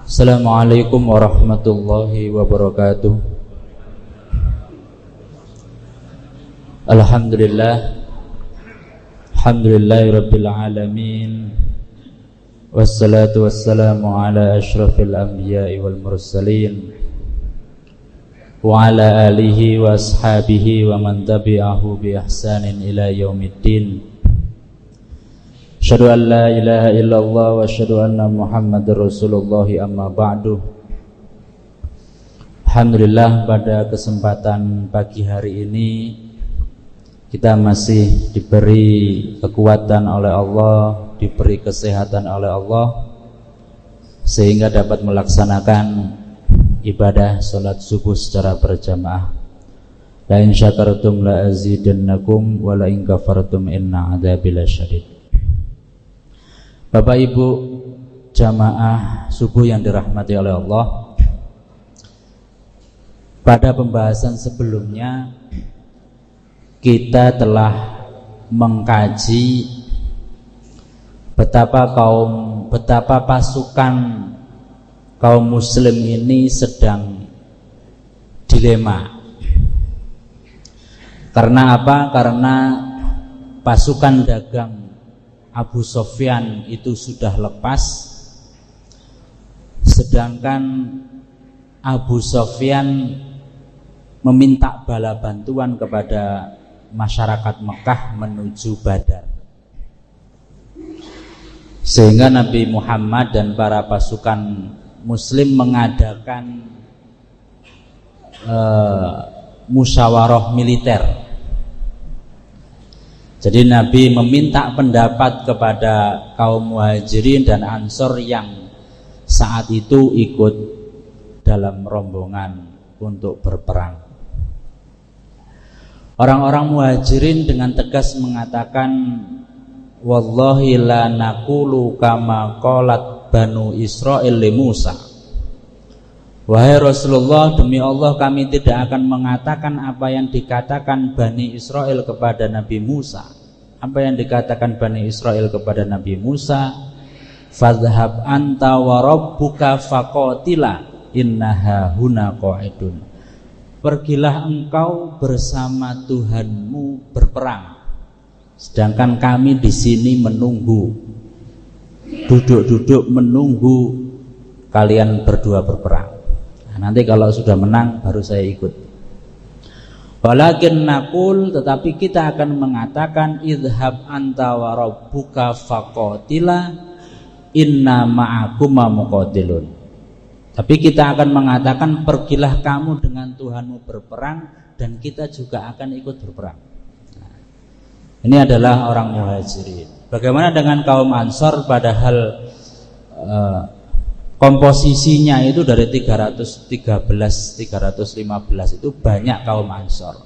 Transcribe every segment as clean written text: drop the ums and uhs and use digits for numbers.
Assalamualaikum warahmatullahi wabarakatuh. Alhamdulillahirabbil alamin. Wassalatu wassalamu ala asyrafil anbiya'i wal mursalin wa ala alihi wa ashabihi wa man tabi'ahu bi ihsanin ila yaumiddin. Asyhadu an la ilaha illallah wa asyhadu anna Muhammadar Rasulullah, amma ba'du. Alhamdulillah, pada kesempatan pagi hari ini kita masih diberi kekuatan oleh Allah, diberi kesehatan oleh Allah, sehingga dapat melaksanakan ibadah salat subuh secara berjamaah. La in syakartum la azidannakum wa la in kafartum inna adzabi lasyadid. Bapak Ibu jamaah subuh yang dirahmati oleh Allah, pada pembahasan sebelumnya kita telah mengkaji betapa pasukan kaum muslim ini sedang dilema. Karena apa? Karena pasukan dagang Abu Sufyan itu sudah lepas, sedangkan Abu Sufyan meminta bala bantuan kepada masyarakat Mekah menuju Badar, sehingga Nabi Muhammad dan para pasukan muslim mengadakan musyawarah militer. Jadi Nabi meminta pendapat kepada kaum Muhajirin dan Ansor yang saat itu ikut dalam rombongan untuk berperang. Orang-orang Muhajirin dengan tegas mengatakan, wallahi la naqulu kama qalat Banu Israil li Musa. Wahai Rasulullah, demi Allah kami tidak akan mengatakan apa yang dikatakan Bani Israel kepada Nabi Musa. Apa yang dikatakan Bani Israel kepada Nabi Musa, fadhhab anta wa rabbuka faqatila innaha huna qa'idun. Pergilah engkau bersama Tuhanmu berperang, sedangkan kami di sini menunggu, duduk-duduk menunggu kalian berdua berperang. Nah, nanti kalau sudah menang baru saya ikut. Walakin naqul, tetapi kita akan mengatakan idhab anta wa rabbuka faqatila inna ma'akuma muqatilun. Tapi kita akan mengatakan pergilah kamu dengan Tuhanmu berperang dan kita juga akan ikut berperang. Nah, ini adalah orang Muhajirin. Bagaimana dengan kaum Ansor, padahal komposisinya itu dari 315 itu banyak kaum Ansor.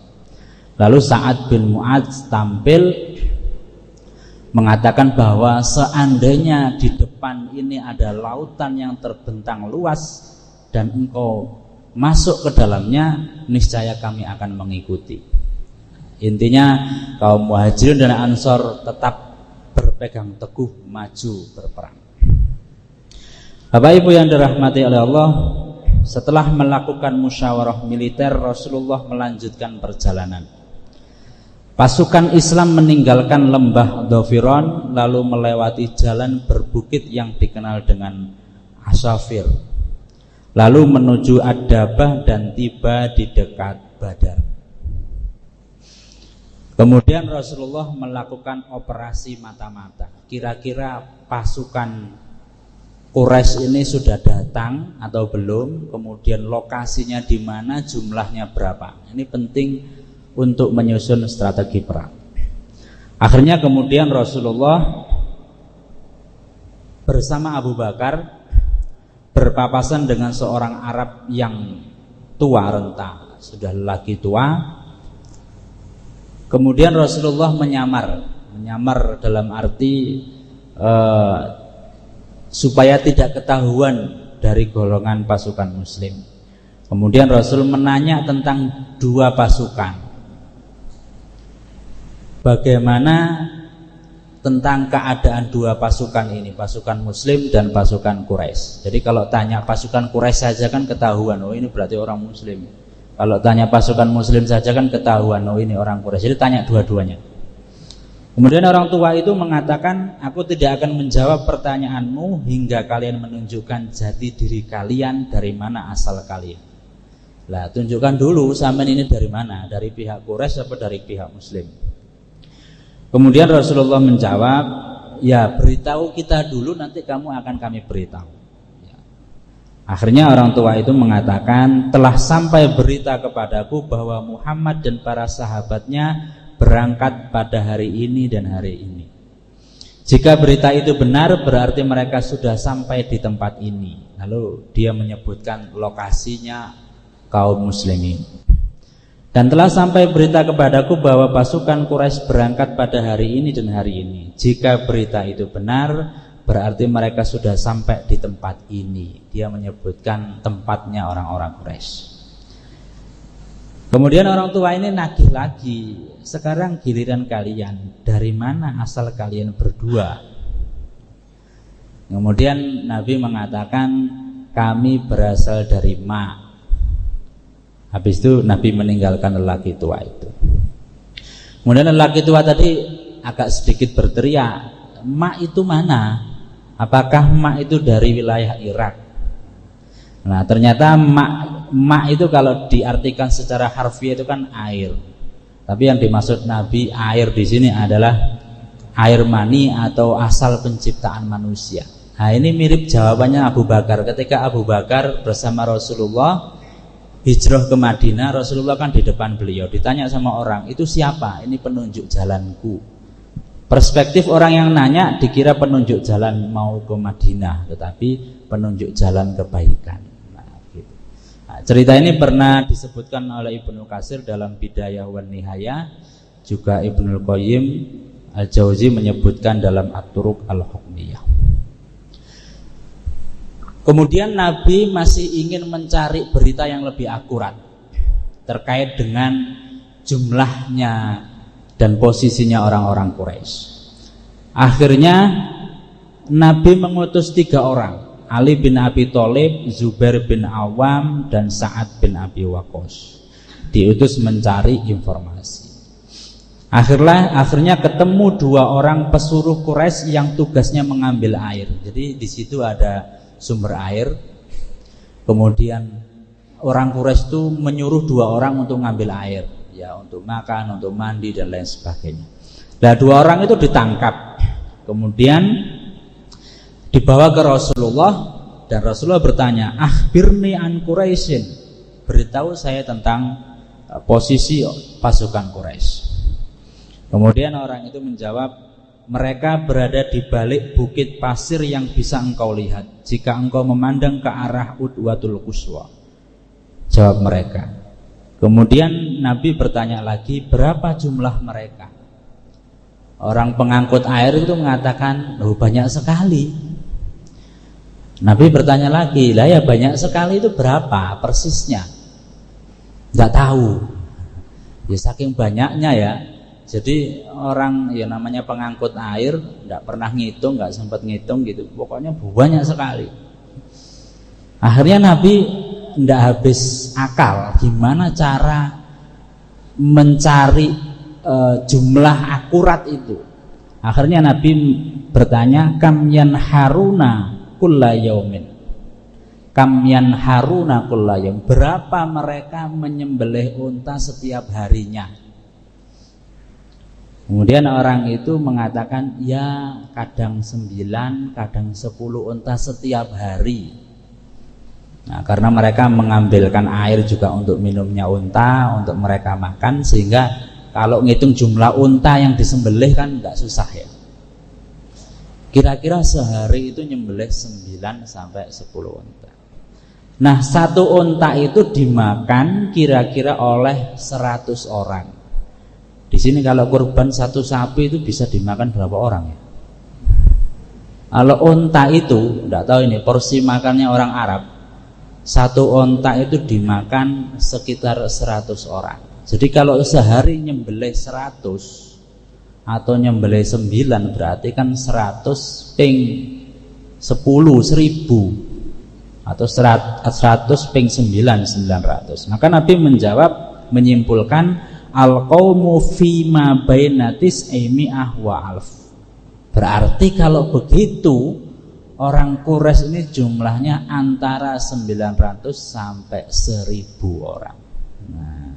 Lalu Sa'ad bin Mu'adz tampil mengatakan bahwa seandainya di depan ini ada lautan yang terbentang luas dan engkau masuk ke dalamnya, niscaya kami akan mengikuti. Intinya kaum Muhajirin dan Ansor tetap berpegang teguh maju berperang. Bapak Ibu yang dirahmati oleh Allah, setelah melakukan musyawarah militer, Rasulullah melanjutkan perjalanan. Pasukan Islam meninggalkan lembah Dhafiron lalu melewati jalan berbukit yang dikenal dengan Asafir, lalu menuju Ad-Dabah dan tiba di dekat Badar. Kemudian Rasulullah melakukan operasi mata-mata. Kira-kira pasukan Quraisy ini sudah datang atau belum, kemudian lokasinya di mana, jumlahnya berapa. Ini penting untuk menyusun strategi perang. Akhirnya kemudian Rasulullah bersama Abu Bakar berpapasan dengan seorang Arab yang tua renta, sudah lelaki tua. Kemudian Rasulullah menyamar dalam arti supaya tidak ketahuan dari golongan pasukan muslim. Kemudian Rasul menanya tentang dua pasukan, bagaimana tentang keadaan dua pasukan ini, pasukan Muslim dan pasukan Quraisy. Jadi kalau tanya pasukan Quraisy saja kan ketahuan, oh ini berarti orang Muslim. Kalau tanya pasukan Muslim saja kan ketahuan, oh ini orang Quraisy. Jadi tanya dua-duanya. Kemudian orang tua itu mengatakan, aku tidak akan menjawab pertanyaanmu hingga kalian menunjukkan jati diri kalian, dari mana asal kalian. Lah, tunjukkan dulu sampean ini dari mana, dari pihak Quraisy atau dari pihak Muslim. Kemudian Rasulullah menjawab, ya beritahu kita dulu, nanti kamu akan kami beritahu. Ya. Akhirnya orang tua itu mengatakan, telah sampai berita kepadaku bahwa Muhammad dan para sahabatnya berangkat pada hari ini dan hari ini. Jika berita itu benar, berarti mereka sudah sampai di tempat ini. Lalu dia menyebutkan lokasinya kaum muslimin. Dan telah sampai berita kepadaku bahwa pasukan Quraisy berangkat pada hari ini dan hari ini. Jika berita itu benar, berarti mereka sudah sampai di tempat ini. Dia menyebutkan tempatnya orang-orang Quraisy. Kemudian orang tua ini nagih lagi, sekarang giliran kalian, dari mana asal kalian berdua? Kemudian Nabi mengatakan, kami berasal dari Ma. Habis itu Nabi meninggalkan lelaki tua itu. Kemudian lelaki tua tadi agak sedikit berteriak, Ma itu mana? Apakah Ma itu dari wilayah Irak? Nah ternyata Ma itu kalau diartikan secara harfiah itu kan air. Tapi yang dimaksud Nabi air di sini adalah air mani atau asal penciptaan manusia. Nah ini mirip jawabannya Abu Bakar. Ketika Abu Bakar bersama Rasulullah hijrah ke Madinah, Rasulullah kan di depan beliau, ditanya sama orang, itu siapa? Ini penunjuk jalanku. Perspektif orang yang nanya dikira penunjuk jalan mau ke Madinah, tetapi penunjuk jalan kebaikan. Gitu. Nah, cerita ini pernah disebutkan oleh Ibnu Katsir dalam Bidayah wan Nihayah, juga Ibnul Qayyim Al-Jauzi menyebutkan dalam At-Turuq Al-Hukmiyah. Kemudian Nabi masih ingin mencari berita yang lebih akurat terkait dengan jumlahnya dan posisinya orang-orang Quraisy. Akhirnya Nabi mengutus 3 orang, Ali bin Abi Thalib, Zubair bin Awam, dan Sa'ad bin Abi Waqqas. Diutus mencari informasi. Akhirnya ketemu 2 orang pesuruh Quraisy yang tugasnya mengambil air. Jadi di situ ada sumber air. Kemudian orang Quraisy itu menyuruh 2 orang untuk ngambil air, ya untuk makan, untuk mandi dan lain sebagainya. Nah 2 orang itu ditangkap, kemudian dibawa ke Rasulullah, dan Rasulullah bertanya, akhbirni an Quraisyin, beritahu saya tentang posisi pasukan Quraisy. Kemudian orang itu menjawab, mereka berada di balik bukit pasir yang bisa engkau lihat jika engkau memandang ke arah Udwatul Quswa. Jawab mereka. Kemudian Nabi bertanya lagi, berapa jumlah mereka? Orang pengangkut air itu mengatakan, oh banyak sekali. Nabi bertanya lagi, lah ya banyak sekali itu berapa persisnya? Nggak tahu. Ya saking banyaknya ya. Jadi orang ya namanya pengangkut air nggak pernah ngitung, nggak sempat ngitung gitu. Pokoknya banyak sekali. Akhirnya Nabi nggak habis akal, gimana cara mencari jumlah akurat itu. Akhirnya Nabi bertanya, kam yanharuna kulla yaumin. Kam yanharuna kulla yaum. Berapa mereka menyembelih unta setiap harinya? Kemudian orang itu mengatakan, ya kadang 9, kadang 10 unta setiap hari. Nah, karena mereka mengambilkan air juga untuk minumnya unta, untuk mereka makan, sehingga kalau ngitung jumlah unta yang disembelih kan nggak susah ya. Kira-kira sehari itu nyembelih 9 sampai 10 unta. Nah 1 unta itu dimakan kira-kira oleh 100 orang. Di sini kalau kurban 1 sapi itu bisa dimakan berapa orang ya? Kalau unta itu, tidak tahu ini porsi makannya orang Arab. 1 unta itu dimakan sekitar 100 orang. Jadi kalau sehari nyembelih 100, atau nyembelih 9 berarti kan 100 ping 10 1000 atau 100 ping 9 900. Maka Nabi menjawab, menyimpulkan al-qaumu fima bainatis mi'ah wa alf. Berarti kalau begitu orang Quraisy ini jumlahnya antara 900 sampai 1000 orang. Nah,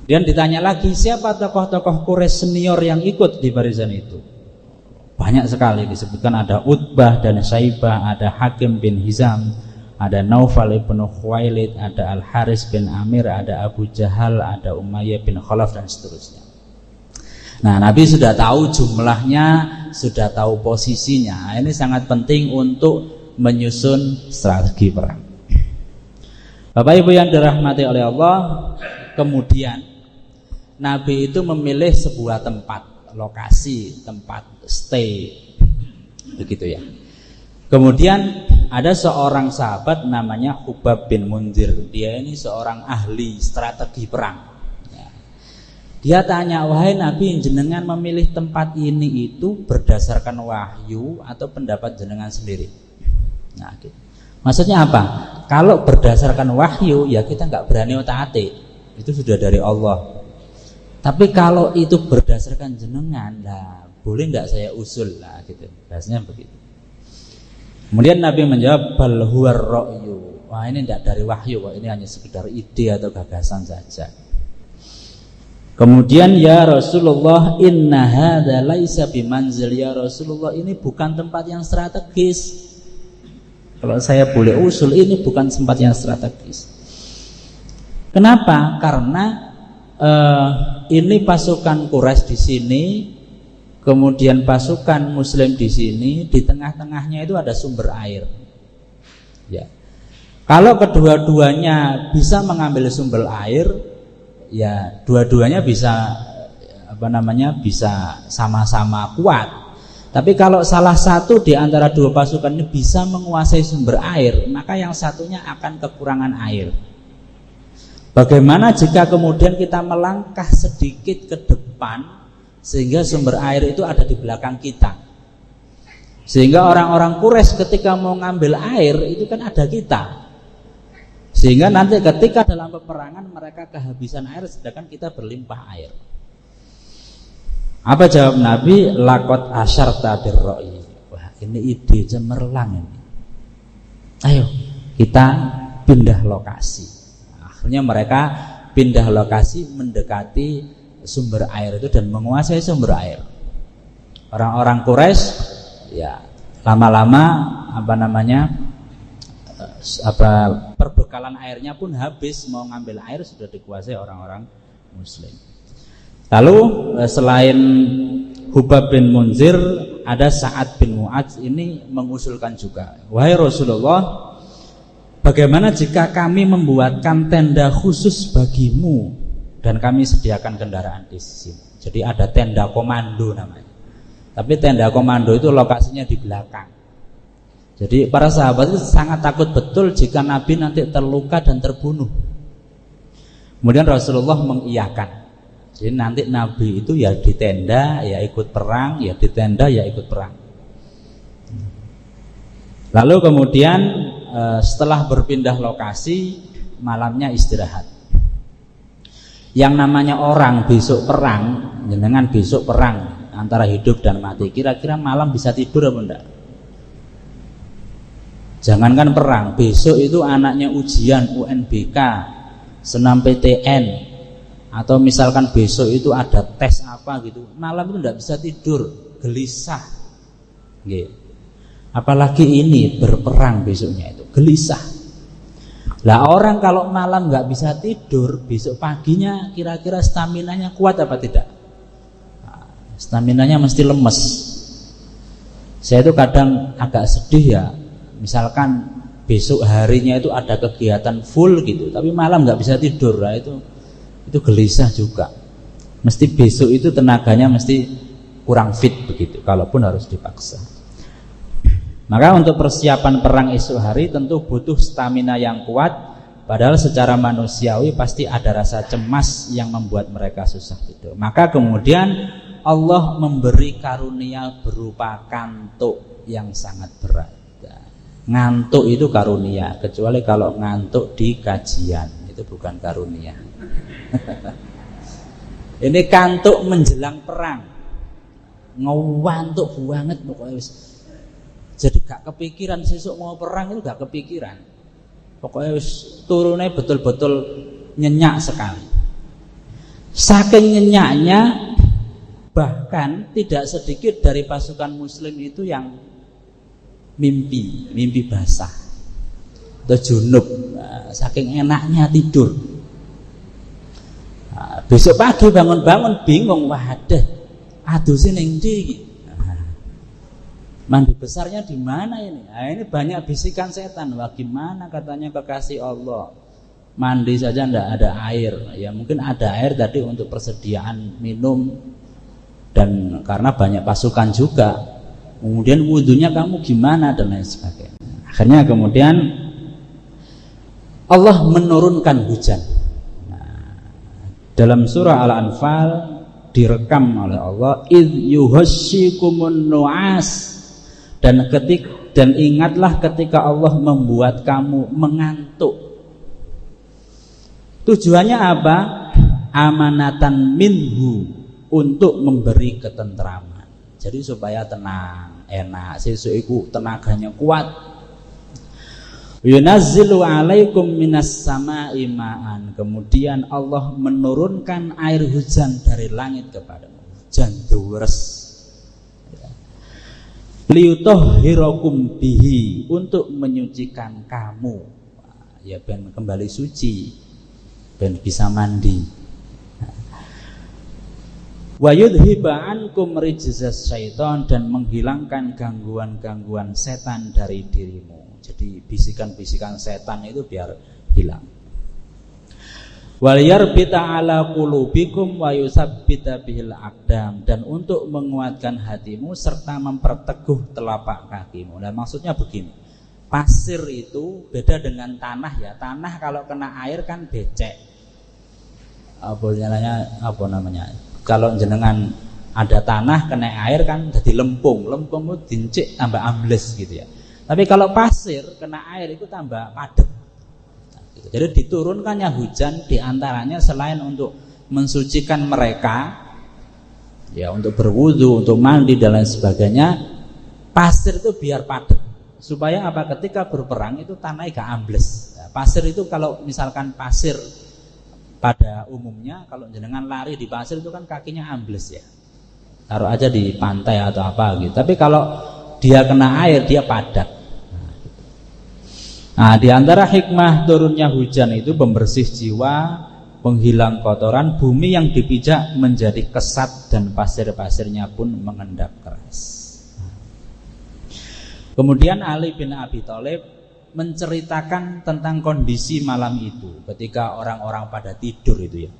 kemudian ditanya lagi, siapa tokoh-tokoh Quraisy senior yang ikut di barisan itu? Banyak sekali disebutkan, ada Utbah dan Syaibah, ada Hakim bin Hizam, ada Naufal ibn Khuwailid, ada Al-Haris bin Amir, ada Abu Jahal, ada Umayyah bin Khalaf dan seterusnya. Nah, Nabi sudah tahu jumlahnya, sudah tahu posisinya. Ini sangat penting untuk menyusun strategi perang. Bapak Ibu yang dirahmati oleh Allah, kemudian Nabi itu memilih sebuah tempat, lokasi, tempat stay, begitu ya. Kemudian ada seorang sahabat namanya Hubab bin Munzir. Dia ini seorang ahli strategi perang. Dia tanya, wahai Nabi, jenengan memilih tempat ini itu berdasarkan wahyu atau pendapat jenengan sendiri? Nah, gitu. Maksudnya apa? Kalau berdasarkan wahyu, ya kita nggak berani otak-atik, itu sudah dari Allah. Tapi kalau itu berdasarkan jenengan, lah boleh nggak saya usul lah, gitu. Bahasanya begitu. Kemudian Nabi menjawab, bal huwar ra'yu. Wah, ini tidak dari wahyu, kok. Ini hanya sekedar ide atau gagasan saja. Kemudian, ya Rasulullah, inna hadza laisa bimanzil. Ya Rasulullah, ini bukan tempat yang strategis. Kalau saya boleh usul, ini bukan tempat yang strategis. Kenapa? Karena ini pasukan Quraisy di sini, kemudian pasukan Muslim di sini, di tengah-tengahnya itu ada sumber air. Ya. Kalau kedua-duanya bisa mengambil sumber air, ya dua-duanya bisa bisa sama-sama kuat. Tapi kalau salah satu di antara dua pasukan ini bisa menguasai sumber air, maka yang satunya akan kekurangan air. Bagaimana jika kemudian kita melangkah sedikit ke depan sehingga sumber air itu ada di belakang kita, sehingga orang-orang Quraisy ketika mau ngambil air itu kan ada kita, sehingga nanti ketika dalam peperangan mereka kehabisan air sedangkan kita berlimpah air. Apa jawab Nabi? Laqad asyarta birra'i. Wah, ini ide cemerlang ini. Ayo kita pindah lokasi. Akhirnya mereka pindah lokasi mendekati sumber air itu dan menguasai sumber air. Orang-orang Quraisy ya lama-lama perbekalan airnya pun habis, mau ngambil air sudah dikuasai orang-orang Muslim. Lalu selain Hubab bin Munzir, ada Sa'ad bin Mu'adz ini mengusulkan juga, wahai Rasulullah, bagaimana jika kami membuatkan tenda khusus bagimu dan kami sediakan kendaraan di sini? Jadi ada tenda komando namanya. Tapi tenda komando itu lokasinya di belakang. Jadi para sahabat itu sangat takut betul jika Nabi nanti terluka dan terbunuh. Kemudian Rasulullah mengiyakan. Jadi nanti Nabi itu ya di tenda ya ikut perang, ya di tenda ya ikut perang. Lalu kemudian setelah berpindah lokasi, malamnya istirahat. Yang namanya orang besok perang, jenengan besok perang antara hidup dan mati, kira-kira malam bisa tidur apa enggak? Jangankan perang, besok itu anaknya ujian UNBK, senam PTN, atau misalkan besok itu ada tes apa gitu, malam itu enggak bisa tidur, gelisah. Gitu. Apalagi ini berperang besoknya itu gelisah. Lah orang kalau malam nggak bisa tidur, besok paginya kira-kira staminanya kuat apa tidak? Nah, staminanya mesti lemes. Saya itu kadang agak sedih ya, misalkan besok harinya itu ada kegiatan full gitu, tapi malam nggak bisa tidur, lah itu gelisah juga. Mesti besok itu tenaganya mesti kurang fit begitu, kalaupun harus dipaksa. Maka untuk persiapan perang esok hari tentu butuh stamina yang kuat. Padahal secara manusiawi pasti ada rasa cemas yang membuat mereka susah tidur. Maka kemudian Allah memberi karunia berupa kantuk yang sangat berat. Ngantuk itu karunia, kecuali kalau ngantuk di kajian, itu bukan karunia. Ini kantuk menjelang perang, ngantuk banget pokoknya. Jadi gak kepikiran sesuk mau perang, itu gak kepikiran. Pokoknya turunnya betul-betul nyenyak sekali. Saking nyenyaknya, bahkan tidak sedikit dari pasukan muslim itu yang mimpi basah atau junub. Saking enaknya tidur. Besok pagi bangun-bangun bingung, waduh, aduse ning ndi? Mandi besarnya di mana ini? Ini banyak bisikan setan. Wah, gimana katanya kekasih Allah? Mandi saja ndak ada air. Ya mungkin ada air tadi untuk persediaan minum, dan karena banyak pasukan juga. Kemudian wudhunya kamu gimana dan lain sebagainya. Akhirnya kemudian Allah menurunkan hujan. Dalam surah Al-Anfal direkam oleh Allah, idh yuhassikumun nu'as, dan ingatlah ketika Allah membuat kamu mengantuk. Tujuannya apa? Amanatan minhu, untuk memberi ketentraman. Jadi supaya tenang, enak, sesuk iku tenaganya kuat. Yunazzilu alaikum minas sama'i ma'an. Kemudian Allah menurunkan air hujan dari langit kepadamu. Hujan deres. Liyutahhirakum bihi, untuk menyucikan kamu. Ya ben kembali suci, ben bisa mandi. Wa yudhiba ankum rijzas syaitan, dan menghilangkan gangguan-gangguan setan dari dirimu. Jadi bisikan-bisikan setan itu biar hilang. Wal yarbita ala qulubikum wa yusabbita bihil aqdam, dan untuk menguatkan hatimu serta memperteguh telapak kakimu. Nah, maksudnya begini. Pasir itu beda dengan tanah ya. Tanah kalau kena air kan becek. Apa namanya? Kalau jenengan ada tanah kena air kan jadi lempung itu dincik tambah ambles gitu ya. Tapi kalau pasir kena air itu tambah padat. Nah, gitu. Jadi diturunkannya hujan diantaranya selain untuk mensucikan mereka, ya untuk berwudu, untuk mandi dan lain sebagainya, pasir itu biar padat. Supaya apa? Ketika berperang itu tanahnya gak ambles. Nah, pasir itu kalau misalkan pasir pada umumnya kalau jenengan lari di pasir itu kan kakinya ambles ya. Taruh aja di pantai atau apa gitu. Tapi kalau dia kena air dia padat. Nah, di antara hikmah turunnya hujan itu pembersih jiwa, penghilang kotoran, bumi yang dipijak menjadi kesat dan pasir-pasirnya pun mengendap keras. Kemudian Ali bin Abi Thalib menceritakan tentang kondisi malam itu ketika orang-orang pada tidur itu ya.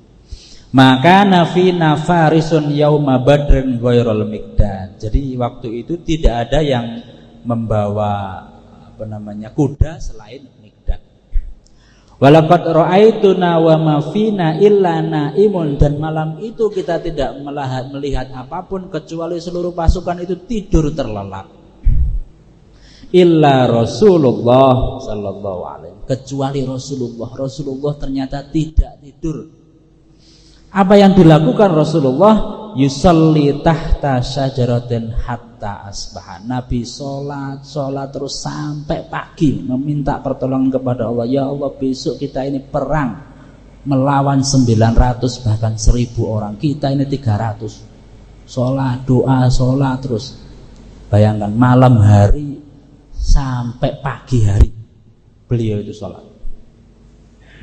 Maka nafi nafarisun yauma badrin ghairul miqdad. Jadi waktu itu tidak ada yang membawa kuda selain miqdad. Walaqad ra'aituna wa ma fina illa naimun, dan malam itu kita tidak melihat apapun kecuali seluruh pasukan itu tidur terlelap. Illa Rasulullah sallallahu alaihi, kecuali Rasulullah ternyata tidak tidur. Apa yang dilakukan Rasulullah? Yusalli tahta syajaratin hatta asbaha. Nabi sholat terus sampai pagi, meminta pertolongan kepada Allah. Ya Allah, besok kita ini perang melawan 900 bahkan 1000 orang, kita ini 300. Sholat, doa, sholat terus. Bayangkan malam hari sampai pagi hari beliau itu sholat.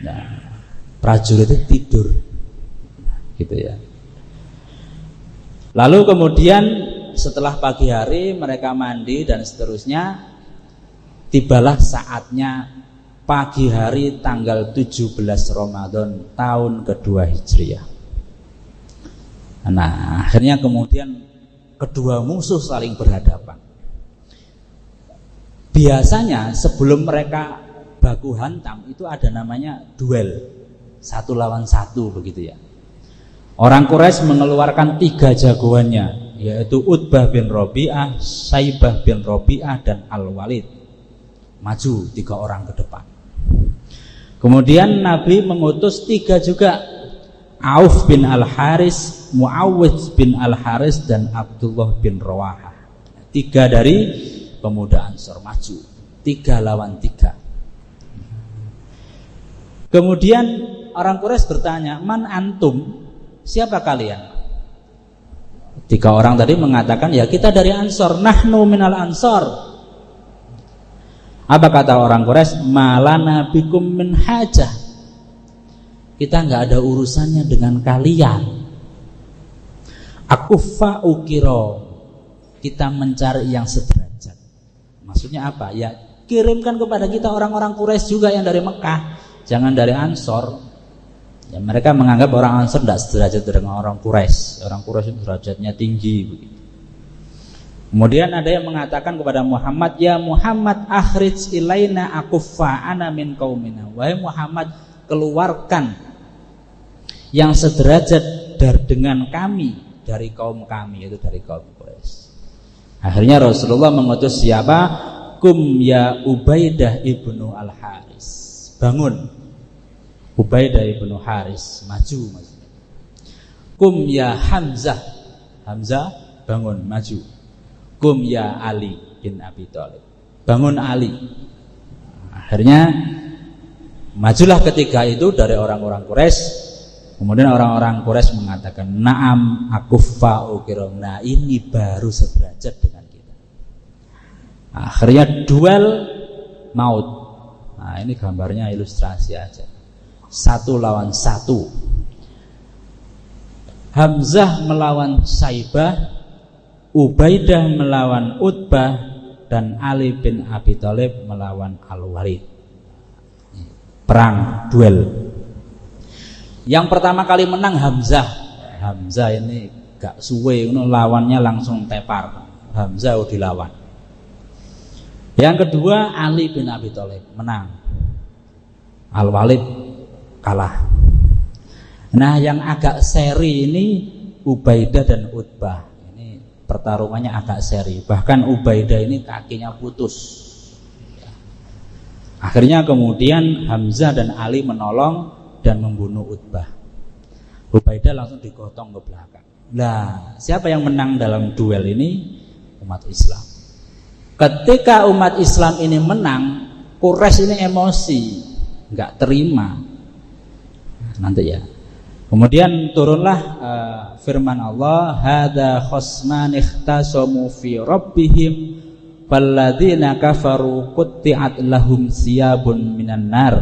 Nah, prajurit itu tidur, gitu ya. Lalu kemudian setelah pagi hari mereka mandi dan seterusnya, tibalah saatnya pagi hari tanggal 17 Ramadan tahun kedua Hijriah. Nah, akhirnya kemudian kedua musuh saling berhadapan. Biasanya sebelum mereka baku hantam itu ada namanya duel 1 lawan 1 begitu ya. Orang Quraisy mengeluarkan 3 jagoannya, yaitu Utbah bin Rabi'ah, Saibah bin Rabi'ah, dan Al-Walid. Maju 3 orang ke depan. Kemudian Nabi mengutus 3 juga, Auf bin Al-Haris, Muawwidh bin Al-Haris, dan Abdullah bin Rawahah. 3 dari pemuda Ansor maju, 3 lawan 3. Kemudian orang Quraisy bertanya, man antum? Siapa kalian? 3 orang tadi mengatakan, ya kita dari Ansor, nahnu minal Ansor. Apa kata orang Quraisy? Malana bikum min hajah. Kita nggak ada urusannya dengan kalian. Akufa ukiro, kita mencari yang sederajat. Maksudnya apa? Ya kirimkan kepada kita orang-orang Quraisy juga yang dari Mekah, jangan dari Ansor. Ya, mereka menganggap orang Ansor tidak sederajat dengan orang Quraisy. Orang Quraisy derajatnya tinggi begitu. Kemudian ada yang mengatakan kepada Muhammad, ya Muhammad akhrij ilaina akuffa ana min qaumina. Wahai Muhammad, keluarkan yang sederajat dengan kami dari kaum kami, yaitu dari kaum Quraisy. Akhirnya Rasulullah mengutus siapa? Kum ya Ubaidah ibnu Al-Haris. Bangun Ubaidah ibnu Haris, maju. Kum ya Hamzah, Hamzah bangun, maju. Kum ya Ali bin Abi Thalib, bangun Ali. Akhirnya majulah ketiga itu dari orang-orang Quraisy. Kemudian orang-orang Quraisy mengatakan, na'am akuffa ukiro. Nah ini baru sederajat dengan kita. Akhirnya duel maut. Nah ini gambarnya ilustrasi aja. 1 lawan 1. Hamzah melawan Saibah, Ubaidah melawan Utbah, dan Ali bin Abi Thalib melawan Al-Walid. Perang, duel. Yang pertama kali menang Hamzah. Hamzah ini gak suwe, lawannya langsung tepar. Hamzah dilawan. Yang kedua Ali bin Abi Thalib menang. Al-Walid kalah. Nah yang agak seri ini Ubaidah dan Utbah. Ini pertarungannya agak seri. Bahkan Ubaidah ini kakinya putus. Akhirnya kemudian Hamzah dan Ali menolong dan membunuh Utbah. Ubaidah langsung digotong ke belakang. Nah siapa yang menang dalam duel ini? Umat Islam. Ketika umat Islam ini menang, Quraisy ini emosi, nggak terima. Nanti ya. Kemudian turunlah firman Allah, hadza khosman ikhtasamu fi rabbihim falladzina kafaru qutti'at lahum siyabun minan nar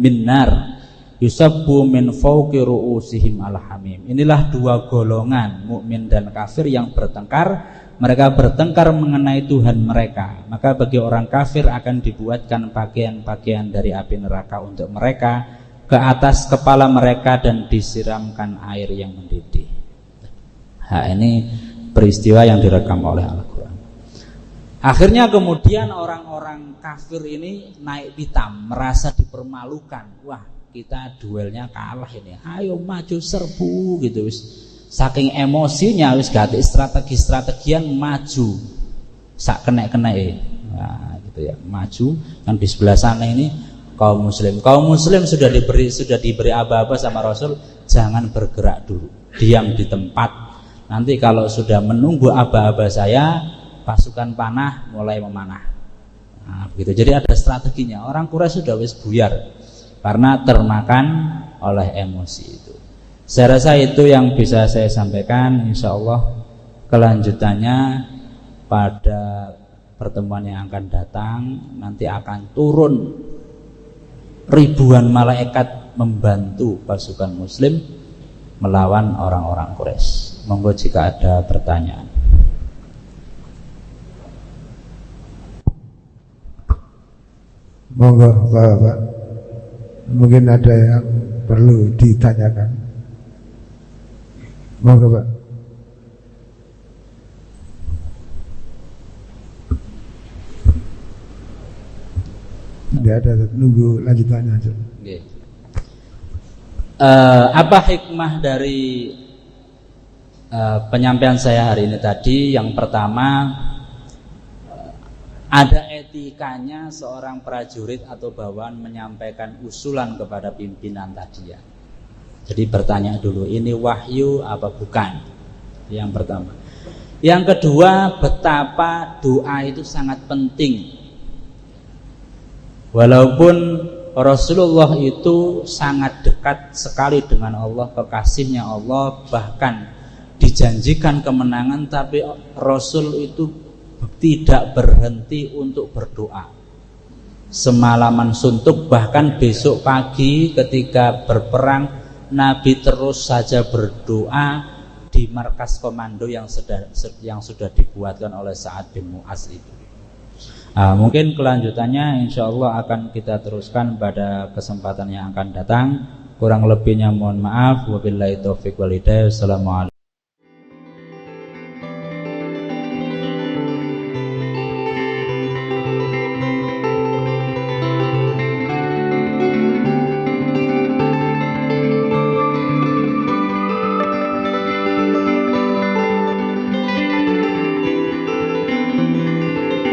min nar yusabbu min fawqi ru'usihim al-hamim. Inilah 2 golongan mukmin dan kafir yang bertengkar. Mereka bertengkar mengenai Tuhan mereka. Maka bagi orang kafir akan dibuatkan pakaian-pakaian dari api neraka untuk mereka ke atas kepala mereka dan disiramkan air yang mendidih. Nah, ini peristiwa yang direkam oleh Al-Quran. Akhirnya kemudian orang-orang kafir ini naik pitam, merasa dipermalukan. Wah, kita duelnya kalah ini. Ayo maju serbu gitu wis. Saking emosinya wis ganti strategi-strategian maju. Sak kenek-keneke. Nah, gitu ya, maju. Kan di sebelah sana ini kaum muslim sudah diberi aba-aba sama Rasul, jangan bergerak dulu, diam di tempat. Nanti kalau sudah menunggu aba-aba saya, pasukan panah mulai memanah. Nah, begitu. Jadi ada strateginya. Orang Quraisy sudah wis buyar karena termakan oleh emosi itu. Saya rasa itu yang bisa saya sampaikan. Insya Allah kelanjutannya pada pertemuan yang akan datang nanti akan turun ribuan malaikat membantu pasukan muslim melawan orang-orang Quraisy. Monggo jika ada pertanyaan. Monggo Bapak. Mungkin ada yang perlu ditanyakan. Monggo Pak. Tidak ada, nunggu lanjutannya aja. Apa hikmah dari penyampaian saya hari ini tadi, yang pertama, ada etikanya seorang prajurit atau bawahan menyampaikan usulan kepada pimpinan tadi ya. Jadi bertanya dulu, ini wahyu apa bukan? Yang pertama. Yang kedua, betapa doa itu sangat penting. Walaupun Rasulullah itu sangat dekat sekali dengan Allah, kekasihnya Allah, bahkan dijanjikan kemenangan, tapi Rasul itu tidak berhenti untuk berdoa. Semalaman suntuk, bahkan besok pagi ketika berperang, Nabi terus saja berdoa di markas komando yang sudah dibuatkan oleh Sa'ad bin Mu'az itu. Mungkin kelanjutannya insya Allah akan kita teruskan pada kesempatan yang akan datang. Kurang lebihnya mohon maaf. Wabillahi taufiq wal hidayah. Assalamualaikum.